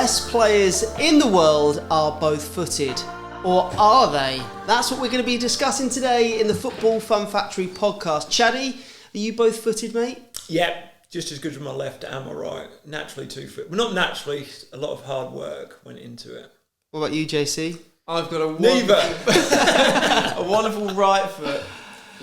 best players in the world are both-footed? Or are they? That's what we're going to be discussing today in the Football Fun Factory podcast. Chaddy, are you both-footed, mate? Yep, just as good with my left and my right. Naturally 2 foot. Well, not naturally, a lot of hard work went into it. What about you, JC? I've got a Neither. wonderful right foot.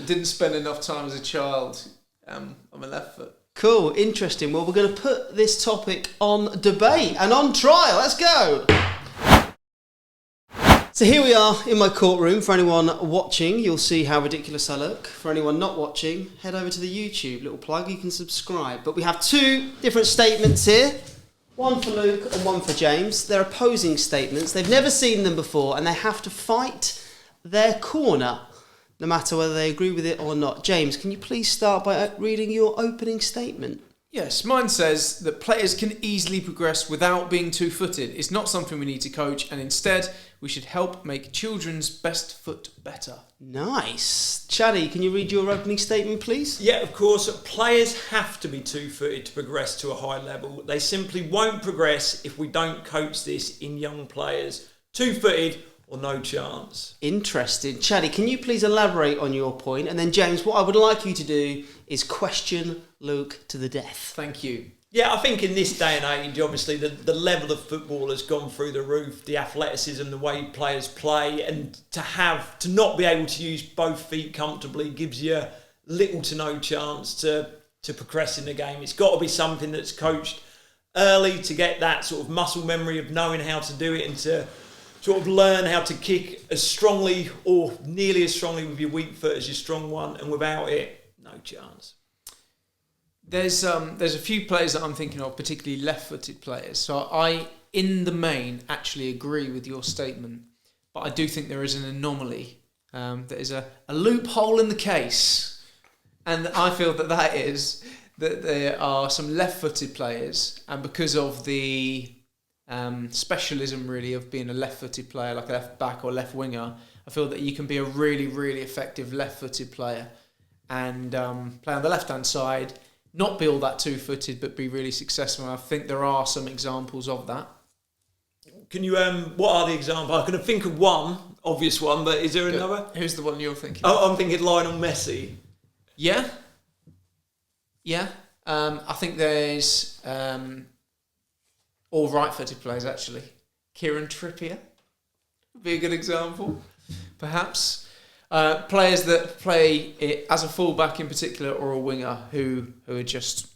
Didn't spend enough time as a child on my left foot. Cool, interesting. Well, we're going to put this topic on debate and on trial. Let's go. So here we are in my courtroom. For anyone watching, you'll see how ridiculous I look. For anyone not watching, head over to the YouTube. Little plug, you can subscribe. But we have two different statements here. One for Luke and one for James. They're opposing statements. They've never seen them before and they have to fight their corner, no matter whether they agree with it or not. James, can you please start by reading your opening statement? Yes, mine says that players can easily progress without being two-footed. It's not something we need to coach, and instead we should help make children's best foot better. Nice. Chaddy, can you read your opening statement, please? Yeah, of course, players have to be 2-footed to progress to a high level. They simply won't progress if we don't coach this in young players. 2-footed or no chance. Interesting. Chaddy, can you please elaborate on your point? And then James, what I would like you to do is question Luke to the death. Thank you. Yeah, I think in this day and age, obviously, the level of football has gone through the roof, the athleticism, the way players play, and to not be able to use both feet comfortably gives you little to no chance to progress in the game. It's got to be something that's coached early to get that sort of muscle memory of knowing how to do it and to sort of learn how to kick as strongly or nearly as strongly with your weak foot as your strong one, and without it, no chance. There's a few players that I'm thinking of, particularly left-footed players. So I, in the main, actually agree with your statement, but I do think there is an anomaly. There is a loophole in the case, and I feel that is that there are some left-footed players, and because of the specialism really of being a left-footed player, like a left back or left winger, I feel that you can be a really, really effective left-footed player and play on the left-hand side, not be all that two-footed, but be really successful. And I think there are some examples of that. Can you? What are the examples? I can think of one obvious one, but is there another? Who's the one you're thinking? Oh, I'm thinking Lionel Messi. Yeah. I think there's all right-footed players actually. Kieran Trippier would be a good example, perhaps. Players that play it as a fullback in particular or a winger who are just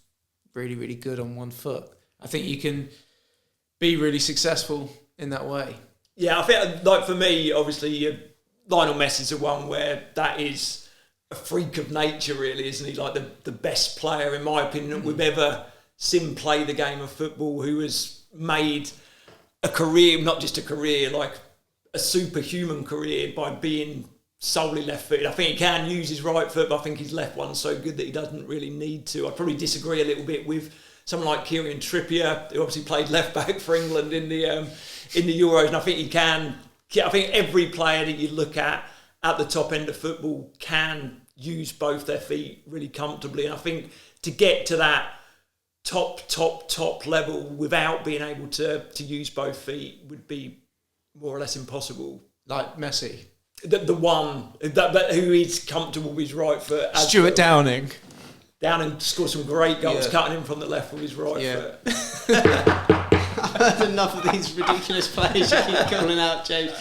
really, really good on one foot. I think you can be really successful in that way. Yeah, I think, like for me, obviously, Lionel Messi's the one where that is a freak of nature, really, isn't he? Like the best player, in my opinion, that we've ever seen play the game of football, who has made a career, not just a career, like a superhuman career by being solely left-footed. I think he can use his right foot, but I think his left one's so good that he doesn't really need to. I'd probably disagree a little bit with someone like Kieran Trippier, who obviously played left-back for England in the Euros, and I think he can. I think every player that you look at the top end of football can use both their feet really comfortably, and I think to get to that top level without being able to use both feet would be more or less impossible. Like Messi. The one who is comfortable with his right foot. Stuart Downing. Downing scored some great goals, cutting him from the left with his right foot. I've heard enough of these ridiculous players you keep calling out, James.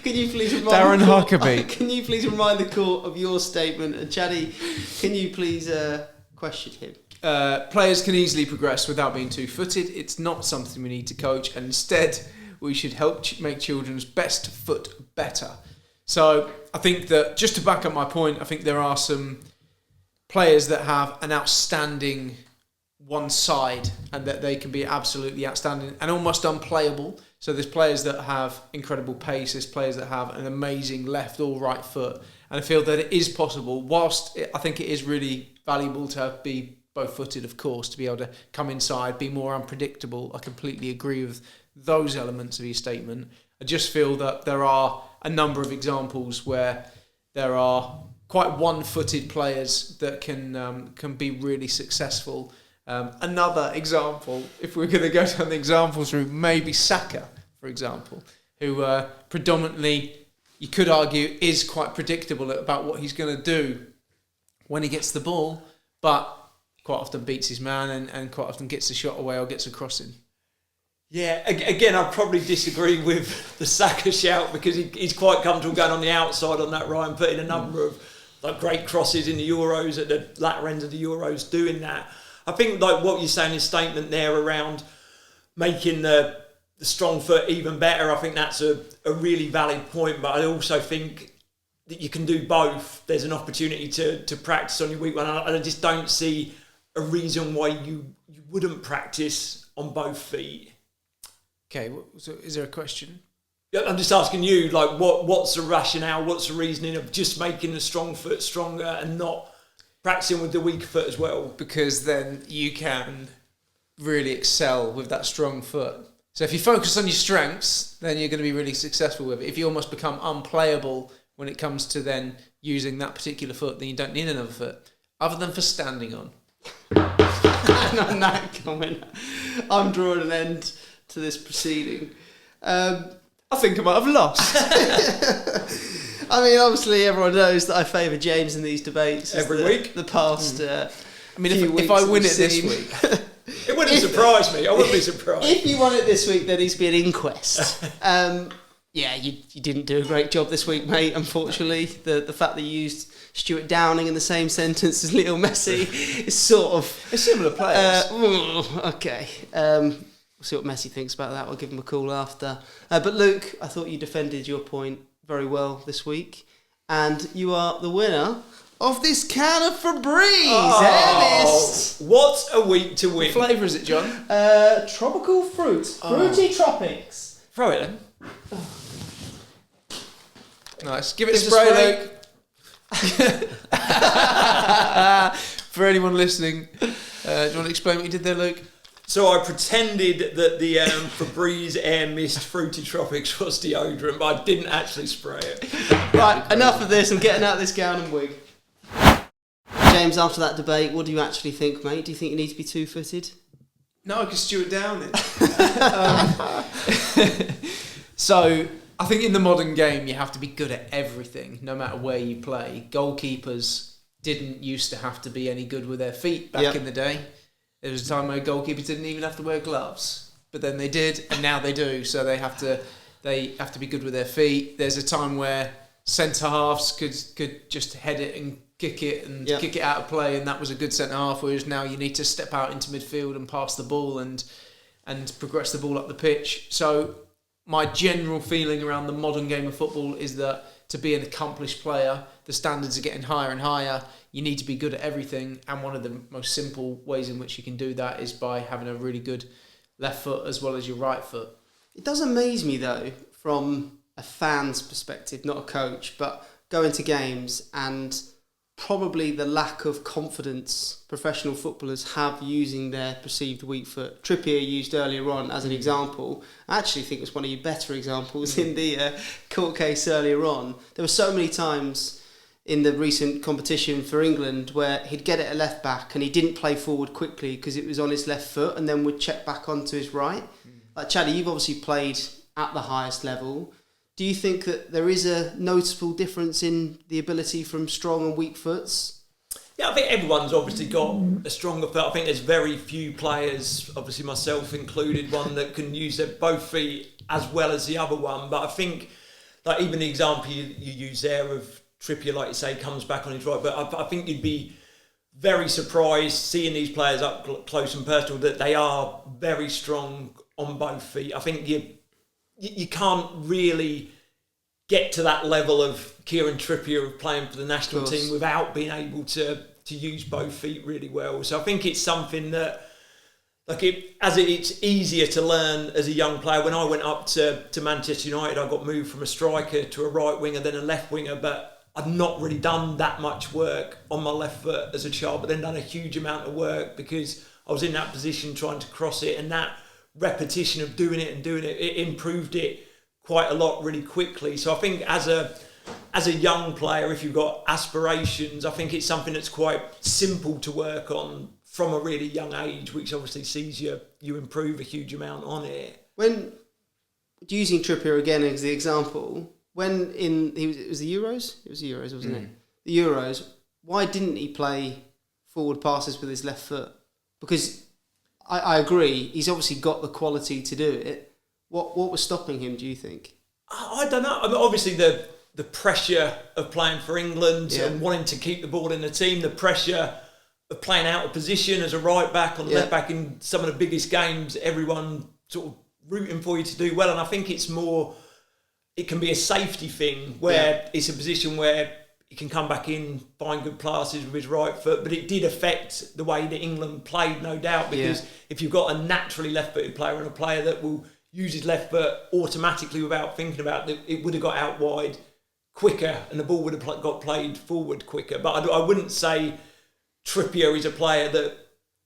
Can you please remind Darren Huckabee. Can you please remind the court of your statement? And Chaddy, can you please question him? Players can easily progress without being two-footed. It's not something we need to coach, and instead we should help make children's best foot better. So I think that, just to back up my point, I think there are some players that have an outstanding one side and that they can be absolutely outstanding and almost unplayable. So there's players that have incredible pace, there's players that have an amazing left or right foot. And I feel that it is possible, whilst I think it is really valuable to be both-footed, of course, to be able to come inside, be more unpredictable. I completely agree with those elements of your statement. I just feel that there are a number of examples where there are quite one-footed players that can be really successful Another example, if we're going to go down the examples route, maybe Saka, for example, who predominantly, you could argue, is quite predictable about what he's going to do when he gets the ball, but quite often beats his man and quite often gets the shot away or gets a crossing. Yeah, again, I'd probably disagree with the Saka shout because he's quite comfortable going on the outside on that right and putting a number of like great crosses in the Euros at the latter end of the Euros, doing that. I think like what you're saying, his statement there around making the strong foot even better, I think that's a really valid point, but I also think that you can do both. There's an opportunity to practice on your weak one, and I just don't see a reason why you wouldn't practice on both feet. Okay, so is there a question? I'm just asking you, like, what's the rationale, what's the reasoning of just making the strong foot stronger and not practicing with the weaker foot as well? Because then you can really excel with that strong foot. So if you focus on your strengths, then you're going to be really successful with it. If you almost become unplayable when it comes to then using that particular foot, then you don't need another foot, other than for standing on. And on that comment, I'm drawing an end to this proceeding. I think I might have lost. I mean, obviously, everyone knows that I favour James in these debates every week. The past. I mean, if I win it this week, it wouldn't surprise me. I wouldn't be surprised. If you won it this week, there needs to be an inquest. Yeah, you didn't do a great job this week, mate. Unfortunately, the fact that you used Stuart Downing in the same sentence as Lionel Messi is sort of a similar players. Okay. We'll see what Messi thinks about that. I'll give him a call after. But Luke, I thought you defended your point very well this week, and you are the winner of this can of Febreze. Oh, what a week to win! What flavour is it, John? Tropical fruit, fruity tropics. Throw it then. Nice. Give it a spray, Luke. For anyone listening, do you want to explain what you did there, Luke? So I pretended that the Febreze Air Mist Fruity Tropics was deodorant, but I didn't actually spray it. Right, enough of this. I'm getting out of this gown and wig. James, after that debate, what do you actually think, mate? Do you think you need to be two-footed? No, because Stuart Downing. So I think in the modern game, you have to be good at everything, no matter where you play. Goalkeepers didn't used to have to be any good with their feet back in the day. There was a time where goalkeepers didn't even have to wear gloves, but then they did, and now they do. So they have to be good with their feet. There's a time where centre halves could just head it and kick it and kick it out of play, and that was a good centre half. Whereas now you need to step out into midfield and pass the ball and progress the ball up the pitch. So my general feeling around the modern game of football is that to be an accomplished player, the standards are getting higher and higher. You need to be good at everything, and one of the most simple ways in which you can do that is by having a really good left foot as well as your right foot. It does amaze me, though, from a fan's perspective, not a coach, but going to games and probably the lack of confidence professional footballers have using their perceived weak foot. Trippier used earlier on as an example. I actually think it was one of your better examples in the court case earlier on. There were so many times in the recent competition for England where he'd get it at left back and he didn't play forward quickly because it was on his left foot and then would check back onto his right. Like Chaddy, you've obviously played at the highest level. Do you think that there is a noticeable difference in the ability from strong and weak foots? Yeah, I think everyone's obviously got a stronger foot. I think there's very few players, obviously myself included, one that can use their both feet as well as the other one. But I think, like even the example you use there of Trippier, like you say, comes back on his right, but I think you'd be very surprised seeing these players up close and personal that they are very strong on both feet. I think you can't really get to that level of Kieran Trippier of playing for the national team without being able to use both feet really well. So I think it's something that, it's easier to learn as a young player. When I went up to Manchester United, I got moved from a striker to a right winger, then a left winger, but I'd not really done that much work on my left foot as a child, but then done a huge amount of work because I was in that position trying to cross it, and that repetition of doing it, it improved it quite a lot really quickly. So I think as a young player, if you've got aspirations, I think it's something that's quite simple to work on from a really young age, which obviously sees you improve a huge amount on it. When using Trippier again as the example, when it was the Euros? It was the Euros, wasn't it? The Euros. Why didn't he play forward passes with his left foot? Because I agree, he's obviously got the quality to do it. What was stopping him, do you think? I don't know. I mean, obviously the pressure of playing for England and wanting to keep the ball in the team, the pressure of playing out of position as a right back or left back in some of the biggest games, everyone sort of rooting for you to do well. And I think it's more, it can be a safety thing where it's a position where he can come back in, find good passes with his right foot, but it did affect the way that England played, no doubt, because if you've got a naturally left-footed player and a player that will use his left foot automatically without thinking about it, it would have got out wide quicker and the ball would have got played forward quicker. But I wouldn't say Trippier is a player that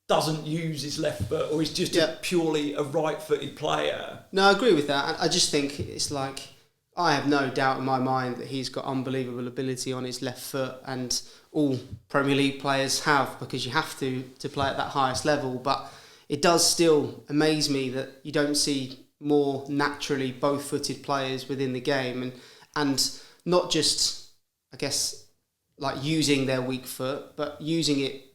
doesn't use his left foot or is just purely a right-footed player. No, I agree with that. I just think it's like, I have no doubt in my mind that he's got unbelievable ability on his left foot, and all Premier League players have, because you have to play at that highest level. But it does still amaze me that you don't see more naturally both-footed players within the game, and not just, I guess, like using their weak foot, but using it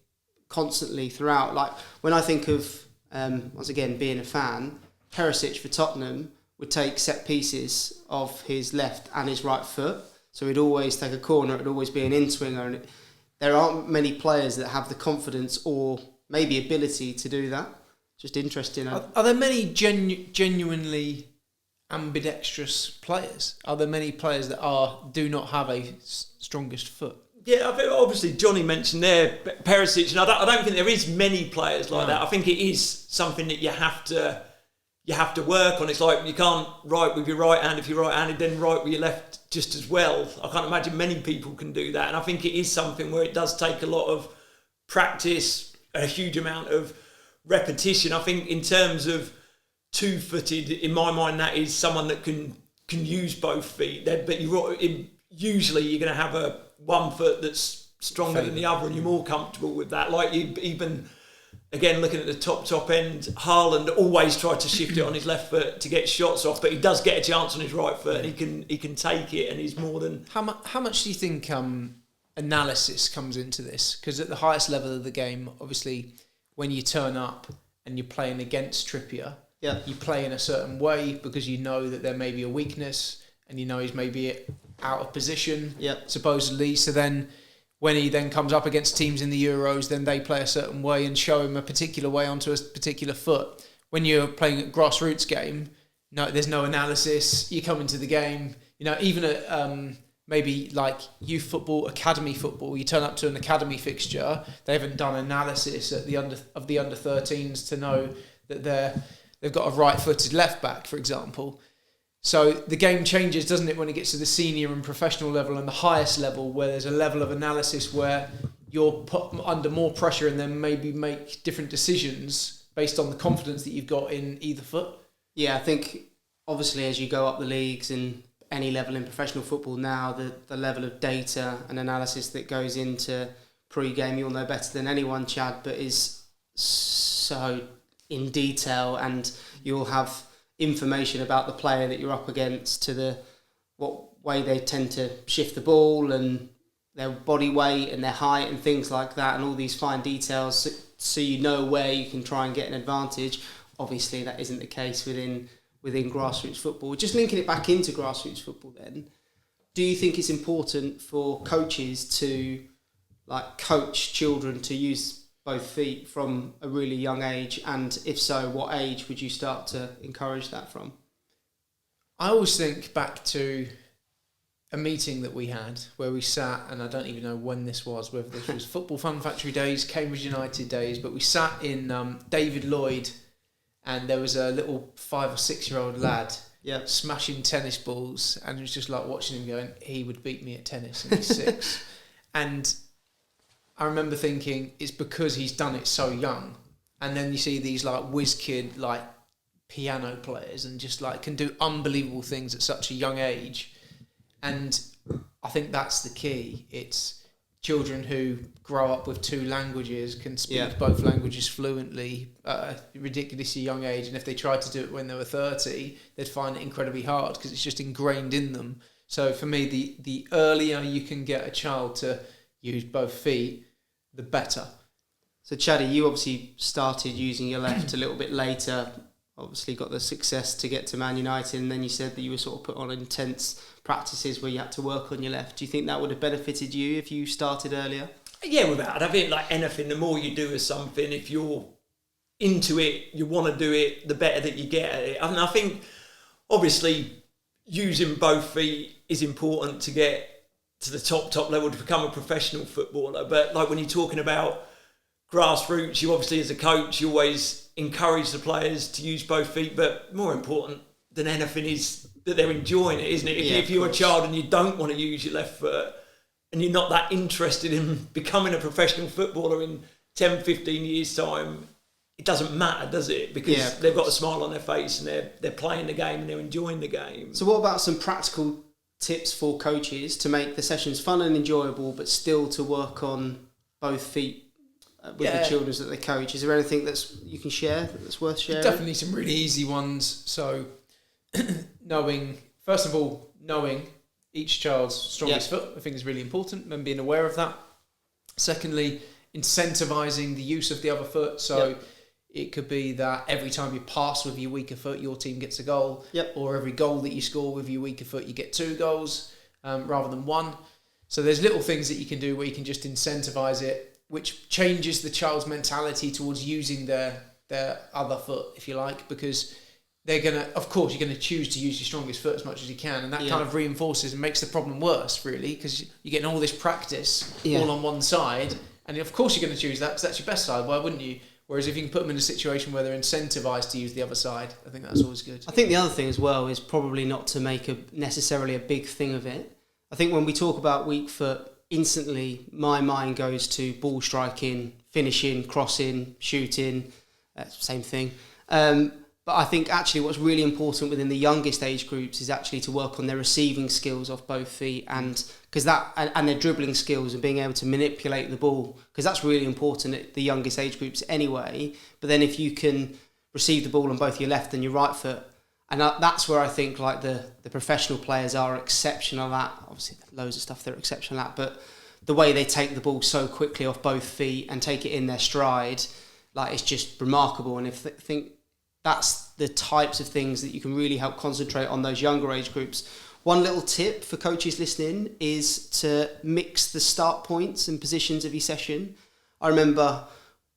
constantly throughout. Like when I think of, once again, being a fan, Perisic for Tottenham would take set pieces of his left and his right foot. So he'd always take a corner, it'd always be an in-swinger. And there aren't many players that have the confidence or maybe ability to do that. Just interesting. Are there many genuinely ambidextrous players? Are there many players that do not have a strongest foot? Yeah, I think obviously Jonny mentioned there Perisic, and I don't think there is many players like that. I think it is something that you have to work on. It's like you can't write with your right hand if you're right-handed, then write with your left just as well. I can't imagine many people can do that, and I think it is something where it does take a lot of practice, a huge amount of repetition. I think in terms of two-footed, in my mind, that is someone that can use both feet. But usually you're going to have a one foot that's stronger than the other, and you're more comfortable with that. Like even again, looking at the top end, Haaland always tried to shift it on his left foot to get shots off, but he does get a chance on his right foot, and he can take it, and he's more than. How much do you think analysis comes into this? Because at the highest level of the game, obviously, when you turn up and you're playing against Trippier, you play in a certain way because you know that there may be a weakness, and you know he's maybe out of position, supposedly. So then, when he then comes up against teams in the Euros, then they play a certain way and show him a particular way onto a particular foot. When you're playing a grassroots game, no, there's no analysis. You come into the game, even at maybe like youth football, academy football, you turn up to an academy fixture, they haven't done analysis at the under 13s to know that they've got a right-footed left back, for example. So the game changes, doesn't it, when it gets to the senior and professional level and the highest level, where there's a level of analysis where you're put under more pressure and then maybe make different decisions based on the confidence that you've got in either foot? Yeah, I think obviously as you go up the leagues and any level in professional football now, the level of data and analysis that goes into pre-game, you'll know better than anyone, Chad, but is so in detail, and you'll have information about the player that you're up against, to what way they tend to shift the ball and their body weight and their height and things like that, and all these fine details, so you know where you can try and get an advantage. Obviously that isn't the case within grassroots football. Just linking it back into grassroots football then, do you think it's important for coaches to coach children to use both feet from a really young age? And if so, what age would you start to encourage that from? I always think back to a meeting that we had where we sat, and I don't even know when this was, whether this was Football Fun Factory days, Cambridge United days, but we sat in David Lloyd, and there was a little 5 or 6 year old lad smashing tennis balls, and it was just like watching him going, he would beat me at tennis, and he's 6. And I remember thinking, it's because he's done it so young. And then you see these whiz kid piano players and just can do unbelievable things at such a young age. And I think that's the key. It's children who grow up with 2 languages can speak Yeah. both languages fluently at a ridiculously young age, and if they tried to do it when they were 30, they'd find it incredibly hard because it's just ingrained in them. So for me, the earlier you can get a child to use both feet, the better. So Chaddy, you obviously started using your left a little bit later. Obviously got the success to get to Man United, and then you said that you were sort of put on intense practices where you had to work on your left. Do you think that would have benefited you if you started earlier? Yeah, without. I think like anything, the more you do with something, if you're into it, you want to do it, the better that you get at it. I think obviously using both feet is important to get to the top level to become a professional footballer. But like when you're talking about grassroots, you obviously as a coach, you always encourage the players to use both feet. But more important than anything is that they're enjoying it, isn't it? If you're a child and you don't want to use your left foot and you're not that interested in becoming a professional footballer in 10, 15 years' time, it doesn't matter, does it? Because they've got a smile on their face and they're playing the game and they're enjoying the game. So what about some practical tips for coaches to make the sessions fun and enjoyable, but still to work on both feet with the children that they coach? Is there anything that's you can share that's worth sharing? Definitely some really easy ones. So knowing each child's strongest foot, I think is really important, and being aware of that. Secondly, incentivising the use of the other foot. So it could be that every time you pass with your weaker foot, your team gets a goal. Or every goal that you score with your weaker foot, you get 2 goals rather than 1. So there's little things that you can do where you can just incentivise it, which changes the child's mentality towards using their other foot, if you like, because they're going to, of course, you're going to choose to use your strongest foot as much as you can, and that kind of reinforces and makes the problem worse, really, because you're getting all this practice all on one side, and of course you're going to choose that because that's your best side. Why wouldn't you? Whereas if you can put them in a situation where they're incentivised to use the other side, I think that's always good. I think the other thing as well is probably not to make necessarily a big thing of it. I think when we talk about weak foot, instantly my mind goes to ball striking, finishing, crossing, shooting, same thing. But I think actually what's really important within the youngest age groups is actually to work on their receiving skills off both feet and their dribbling skills and being able to manipulate the ball, because that's really important at the youngest age groups anyway. But then if you can receive the ball on both your left and your right foot, and that's where I think like the professional players are exceptional at. Obviously loads of stuff they're exceptional at, but the way they take the ball so quickly off both feet and take it in their stride, like it's just remarkable. And if I think that's the types of things that you can really help concentrate on those younger age groups. One little tip for coaches listening is to mix the start points and positions of your session. I remember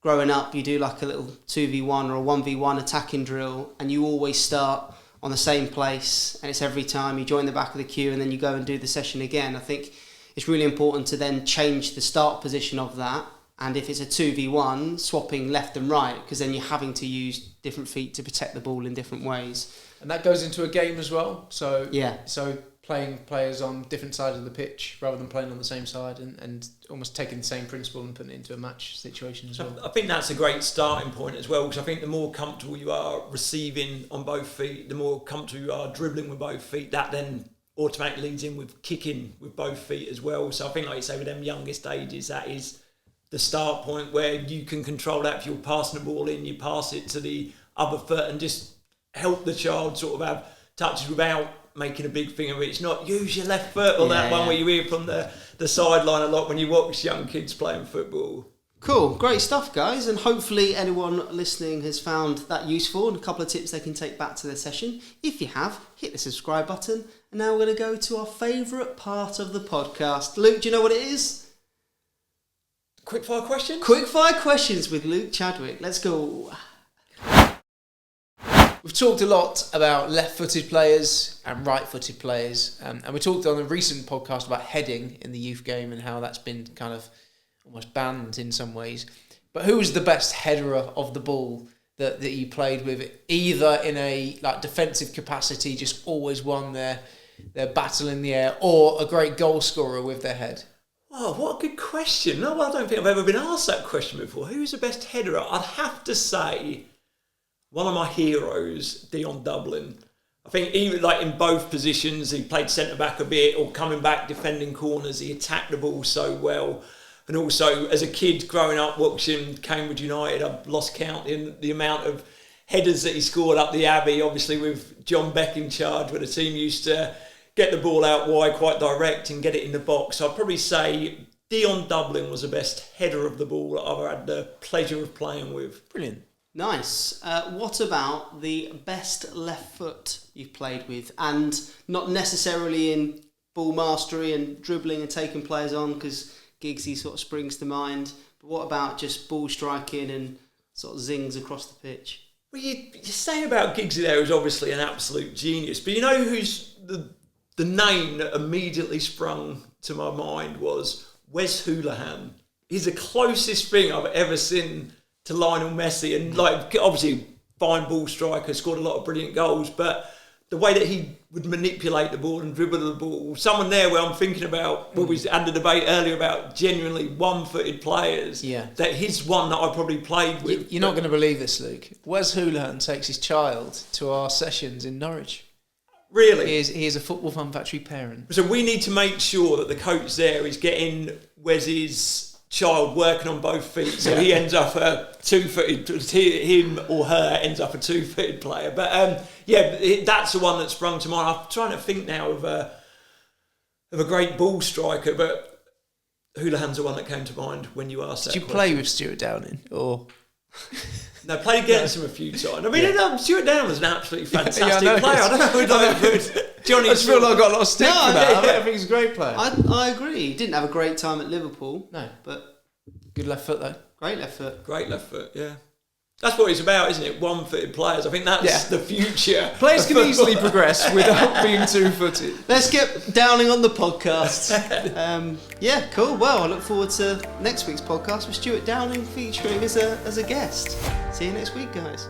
growing up, you do like a little 2v1 or a 1v1 attacking drill, and you always start on the same place, and it's every time you join the back of the queue and then you go and do the session again. I think it's really important to then change the start position of that. And if it's a 2v1, swapping left and right, because then you're having to use different feet to protect the ball in different ways. And that goes into a game as well. So yeah. So playing players on different sides of the pitch rather than playing on the same side, and almost taking the same principle and putting it into a match situation as well. I think that's a great starting point as well, because I think the more comfortable you are receiving on both feet, the more comfortable you are dribbling with both feet, that then automatically leads in with kicking with both feet as well. So I think, like you say, with them youngest ages, that is the start point where you can control that. If you're passing the ball in, you pass it to the other foot and just help the child sort of have touches without making a big thing of it. It's not use your left foot or that one where you hear from the sideline a lot when you watch young kids playing football. Cool, great stuff, guys, and hopefully anyone listening has found that useful and a couple of tips they can take back to their session. If you have, hit the subscribe button. And now we're going to go to our favourite part of the podcast. Luke, do you know what it is? Quickfire questions? Quickfire questions with Luke Chadwick. Let's go. We've talked a lot about left-footed players and right-footed players, and we talked on a recent podcast about heading in the youth game and how that's been kind of almost banned in some ways. But who was the best header of the ball that you played with, either in a like defensive capacity, just always won their battle in the air, or a great goal scorer with their head? Oh, what a good question. No, I don't think I've ever been asked that question before. Who's the best header? I'd have to say one of my heroes, Dion Dublin. I think even like in both positions, he played centre back a bit or coming back defending corners. He attacked the ball so well. And also, as a kid growing up watching Cambridge United, I've lost count in the amount of headers that he scored up the Abbey, obviously with John Beck in charge, where the team used to get the ball out wide quite direct and get it in the box. So I'd probably say Dion Dublin was the best header of the ball that I've ever had the pleasure of playing with. Brilliant. Nice. What about the best left foot you've played with? And not necessarily in ball mastery and dribbling and taking players on, because Giggsy sort of springs to mind. But what about just ball striking and sort of zings across the pitch? Well, you say about Giggsy there is obviously an absolute genius, but you know who's the name that immediately sprung to my mind was Wes Hoolahan. He's the closest thing I've ever seen to Lionel Messi, and like obviously fine ball striker, scored a lot of brilliant goals, but the way that he would manipulate the ball and dribble the ball, someone there where I'm thinking about what we had the debate earlier about genuinely one-footed players. Yeah, that he's one that I probably played with. You're not going to believe this, Luke. Wes Hoolahan takes his child to our sessions in Norwich. Really? He is a Football Fun Factory parent. So we need to make sure that the coach there is getting Wes's child working on both feet, so he ends up a two-footed, him or her ends up a two-footed player. But that's the one that sprung to mind. I'm trying to think now of a great ball striker, but Hoolahan's the one that came to mind when you asked that. Did you play with Stuart Downing or? No, played against him a few times. I mean, Stuart Downing was an absolutely fantastic I player. I don't know who Jonny. I just feel like I got a lot of stick for that. yeah. I think he's a great player. I agree. He didn't have a great time at Liverpool. No, but good left foot though. Great left foot. Great left foot, yeah. That's what it's about, isn't it? One-footed players. I think that's the future. Players can easily progress without being two-footed. Let's get Downing on the podcast. Cool. Well, I look forward to next week's podcast with Stuart Downing featuring as a guest. See you next week, guys.